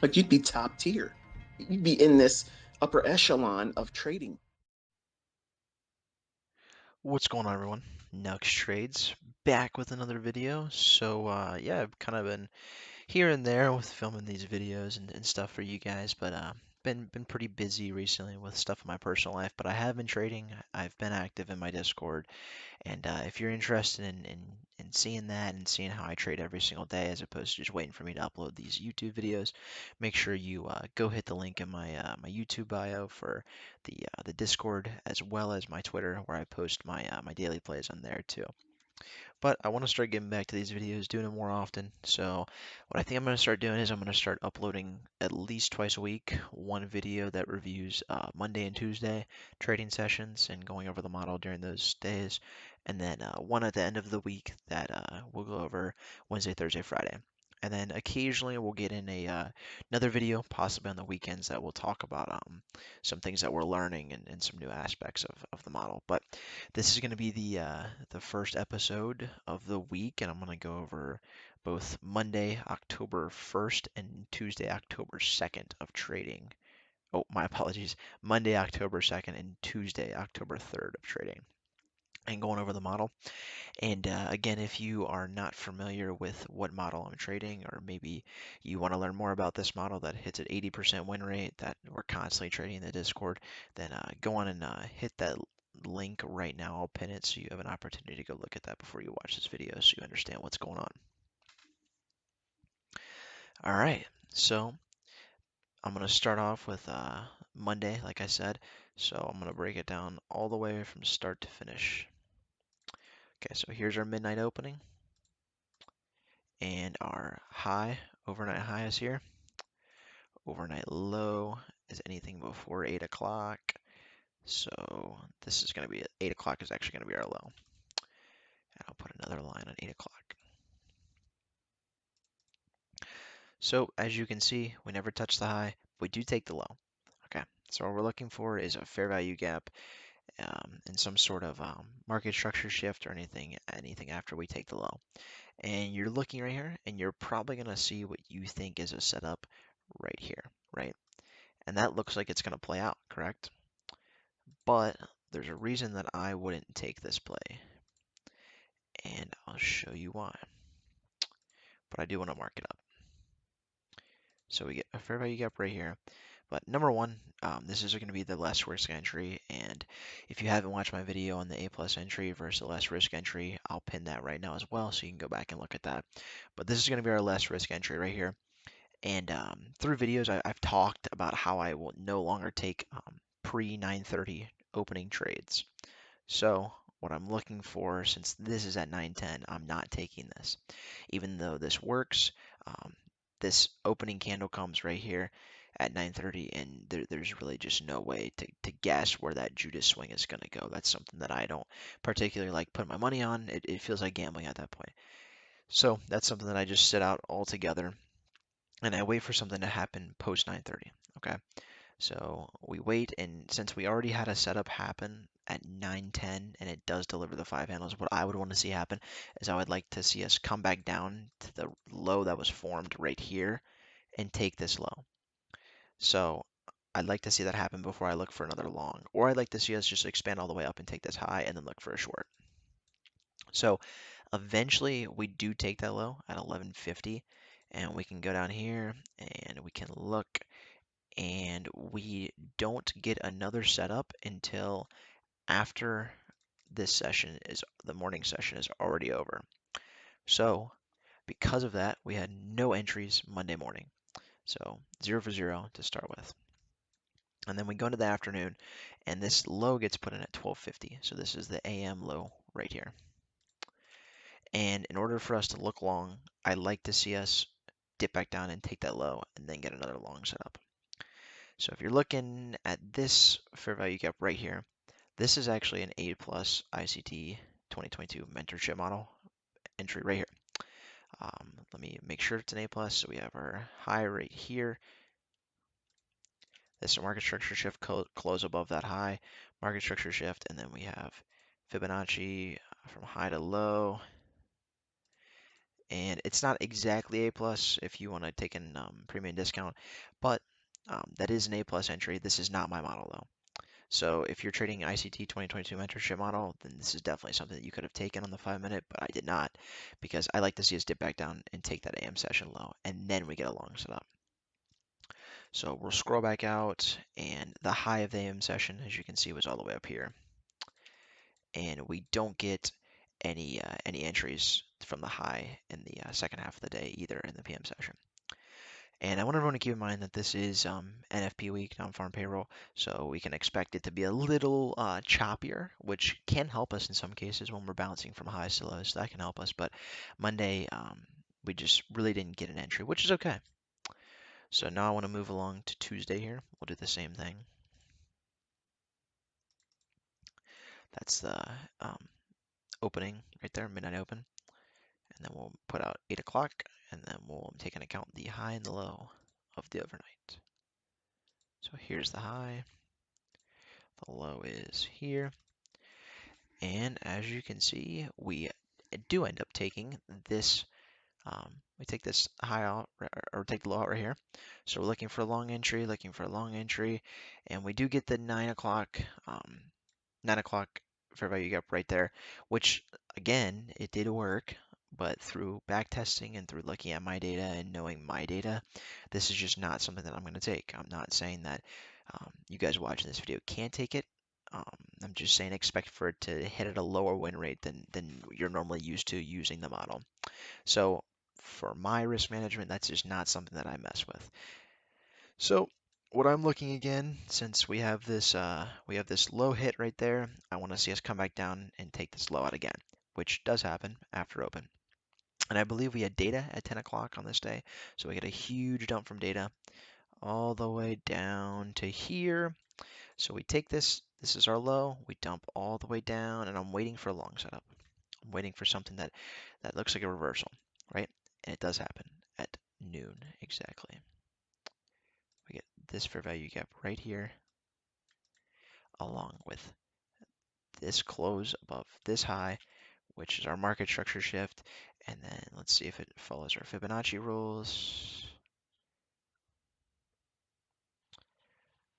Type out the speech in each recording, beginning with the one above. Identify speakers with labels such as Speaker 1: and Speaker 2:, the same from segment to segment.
Speaker 1: Like you'd be top tier. You'd be in this upper echelon of trading.
Speaker 2: What's going on, everyone? Nux Trades back with another video. Yeah, I've kind of been here and there with filming these videos and stuff for you guys, but been pretty busy recently with stuff in my personal life. But I have been trading. I've been active in my Discord, and if you're interested in seeing that and seeing how I trade every single day, as opposed to just waiting for me to upload these YouTube videos, make sure you go hit the link in my YouTube bio for the Discord, as well as my Twitter, where I post my daily plays on there too. But I want to start getting back to these videos, doing them more often. So what I think I'm going to start doing is I'm going to start uploading at least twice a week, one video that reviews Monday and Tuesday trading sessions and going over the model during those days, and then one at the end of the week that we'll go over Wednesday, Thursday, Friday. And then occasionally we'll get in another video, possibly on the weekends, that will talk about some things that we're learning and some new aspects of the model. But this is going to be the first episode of the week, and I'm going to go over both Monday, October 1st, and Tuesday, October 2nd of trading. Oh, my apologies. Monday, October 2nd, and Tuesday, October 3rd of trading, and going over the model. And again, if you are not familiar with what model I'm trading, or maybe you want to learn more about this model that hits at 80% win rate that we're constantly trading in the Discord, then go on and hit that link right now. I'll pin it so you have an opportunity to go look at that before you watch this video so you understand what's going on. All right, so I'm going to start off with Monday, like I said. So I'm going to break it down all the way from start to finish. Okay, so here's our midnight opening. And our high, overnight high is here. Overnight low is anything before 8 o'clock. So this is going to be, 8 o'clock is actually going to be our low. And I'll put another line on 8 o'clock. So as you can see, we never touch the high. We do take the low. Okay, so what we're looking for is a fair value gap and some sort of market structure shift or anything after we take the low. And you're looking right here, and you're probably going to see what you think is a setup right here, right? And that looks like it's going to play out, correct? But there's a reason that I wouldn't take this play, and I'll show you why. But I do want to mark it up. So we get a fair value gap right here. But number one, this is going to be the less risk entry. And if you haven't watched my video on the A plus entry versus the less risk entry, I'll pin that right now as well, so you can go back and look at that. But this is going to be our less risk entry right here. And through videos, I've talked about how I will no longer take pre 9:30 opening trades. So what I'm looking for, since this is at 9:10, I'm not taking this. Even though this works, um, this opening candle comes right here at 9:30, and there's really just no way to guess where that Judas swing is going to go. That's something that I don't particularly like putting my money on. It feels like gambling at that point. So that's something that I just sit out altogether, and I wait for something to happen post 9:30. Okay. So we wait, and since we already had a setup happen at 9:10 and it does deliver the five handles, what I would want to see happen is I would like to see us come back down to the low that was formed right here and take this low. So I'd like to see that happen before I look for another long, or I'd like to see us just expand all the way up and take this high and then look for a short. So eventually we do take that low at 1150, and we can go down here and we can look, and we don't get another setup until after this session is the morning session is already over. So because of that, we had no entries Monday morning. So 0 for 0 to start with. And then we go into the afternoon, and this low gets put in at 1250. So this is the AM low right here. And in order for us to look long, I like to see us dip back down and take that low and then get another long setup. So if you're looking at this fair value gap right here, this is actually an A plus ICT 2022 mentorship model entry right here. Let me make sure it's an A plus. So we have our high right here. This is a market structure shift close above that high, market structure shift, and then we have Fibonacci from high to low, and it's not exactly A plus if you want to take an premium discount, but that is an A plus entry. This is not my model though. So if you're trading ICT 2022 mentorship model, then this is definitely something that you could have taken on the 5 minute, but I did not because I like to see us dip back down and take that AM session low, and then we get a long setup. So we'll scroll back out, and the high of the AM session, as you can see, was all the way up here, and we don't get any entries from the high in the second half of the day either in the PM session. And I want everyone to keep in mind that this is NFP week, non-farm payroll, so we can expect it to be a little choppier, which can help us in some cases when we're bouncing from highs to lows. So that can help us. But Monday, we just really didn't get an entry, which is okay. So now I want to move along to Tuesday here. We'll do the same thing. That's the um, opening right there, midnight open. And then we'll put out 8 o'clock, and then we'll take into account the high and the low of the overnight. So here's the high. The low is here. And as you can see, we do end up taking this, we take this high out, or take the low out right here. So we're looking for a long entry, and we do get the 9 o'clock fair value gap right there, which again, it did work, but through back testing and through looking at my data and knowing my data, this is just not something that I'm going to take. I'm not saying that you guys watching this video can't take it. I'm just saying expect for it to hit at a lower win rate than you're normally used to using the model. So for my risk management, that's just not something that I mess with. So what I'm looking again, since we have this low hit right there, I want to see us come back down and take this low out again, which does happen after open. And I believe we had data at 10 o'clock on this day, so we get a huge dump from data all the way down to here. So we take this is our low, we dump all the way down, and I'm waiting for a long setup. I'm waiting for something that looks like a reversal, right? And it does happen at noon exactly. We get this fair value gap right here, along with this close above this high, which is our market structure shift. And then let's see if it follows our Fibonacci rules.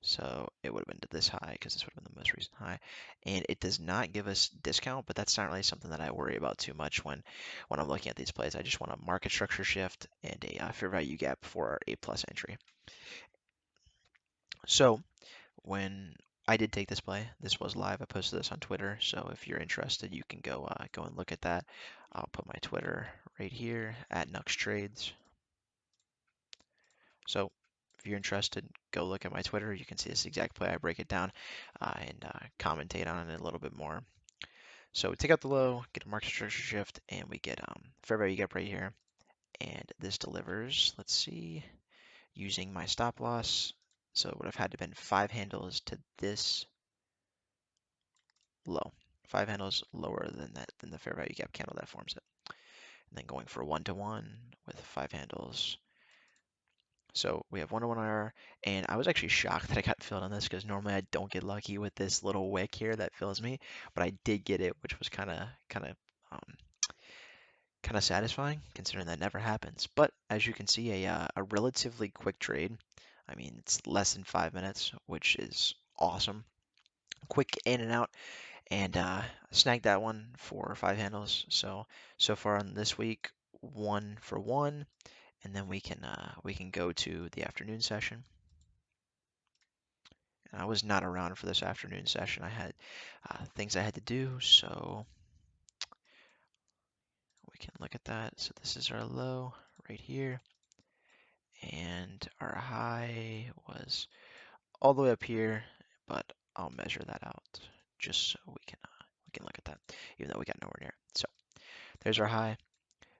Speaker 2: So it would have been to this high because this would have been the most recent high. And it does not give us discount, but that's not really something that I worry about too much when I'm looking at these plays. I just want a market structure shift and a fair value gap for our A plus entry. So when I did take this play, this was live. I posted this on Twitter, so if you're interested, you can go and look at that. I'll put my Twitter right here at Nux Trades. So if you're interested, go look at my Twitter. You can see this exact play. I break it down and commentate on it a little bit more. So we take out the low, get a market structure shift, and we get fair value gap right here. And this delivers, let's see, using my stop loss. So it would have had to been 5 handles to this low. 5 handles lower than that than the fair value gap candle that forms it. And then going for 1-to-1 with 5 handles. So we have 1-to-1 IR, and I was actually shocked that I got filled on this because normally I don't get lucky with this little wick here that fills me, but I did get it, which was um, kind of satisfying considering that never happens. But as you can see, a relatively quick trade. I mean, it's less than 5 minutes, which is awesome. Quick in and out, and snagged that one for 5 handles. So far on this week, 1 for 1, and then we can go to the afternoon session. And I was not around for this afternoon session. I had things I had to do, so we can look at that. So this is our low right here, and our high was all the way up here, but I'll measure that out just so we can look at that, even though we got nowhere near. So there's our high.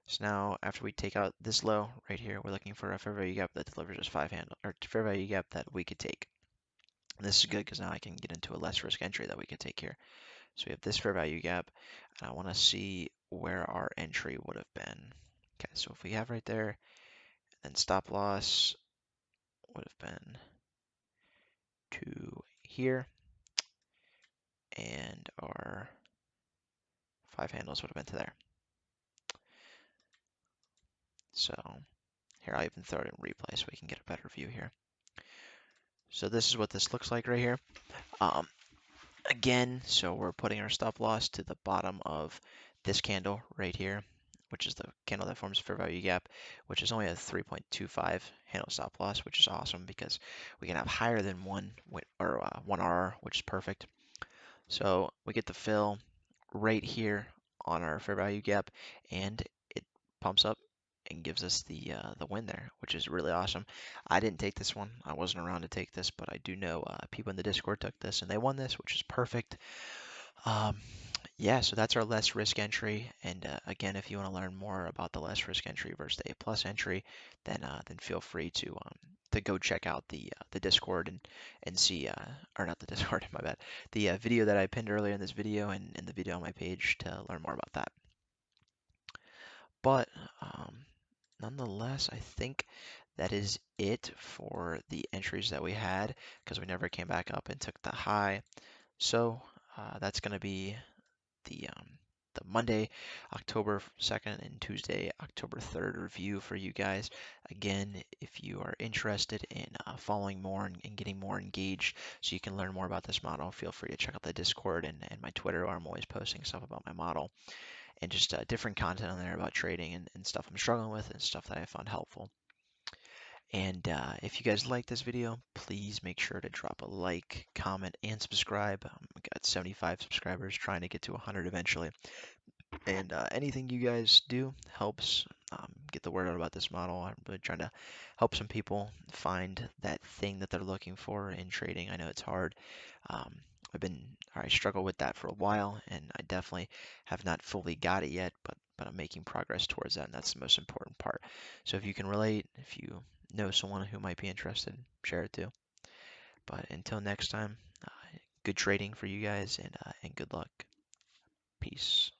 Speaker 2: So now after we take out this low right here, we're looking for a fair value gap that delivers us 5 handle or fair value gap that we could take. And this is good because now I can get into a less risk entry that we could take here. So we have this fair value gap, and I want to see where our entry would have been. Okay, so if we have right there, then stop loss would have been to here, and our 5 handles would have been to there. So here, I'll even throw it in replay so we can get a better view here. So this is what this looks like right here. Um, Again, so we're putting our stop loss to the bottom of this candle right here, which is the candle that forms fair value gap, which is only a 3.25 handle stop loss, which is awesome because we can have higher than one RR, which is perfect. So we get the fill right here on our fair value gap, and it pumps up and gives us the win there, which is really awesome. I didn't take this one. I wasn't around to take this, but I do know people in the Discord took this and they won this, which is perfect. Um, yeah, so that's our less risk entry. And again, if you want to learn more about the less risk entry versus the A plus entry, then feel free to go check out the Discord and see or not the Discord, my bad, the video that I pinned earlier in this video and the video on my page to learn more about that. But nonetheless, I think that is it for the entries that we had because we never came back up and took the high. So that's going to be the um, the Monday, October 2nd and Tuesday, October 3rd review for you guys. Again, if you are interested in following more and getting more engaged so you can learn more about this model, feel free to check out the Discord and my Twitter where I'm always posting stuff about my model and just different content on there about trading and stuff I'm struggling with and stuff that I found helpful. And if you guys like this video, please make sure to drop a like, comment, and subscribe. I got 75 subscribers, trying to get to 100 eventually. And anything you guys do helps get the word out about this model. I'm really trying to help some people find that thing that they're looking for in trading. I know it's hard. Um, I struggle with that for a while, and I definitely have not fully got it yet, but I'm making progress towards that, and that's the most important part. So if you can relate, if you know someone who might be interested, share it too. But until next time, good trading for you guys, and good luck. Peace.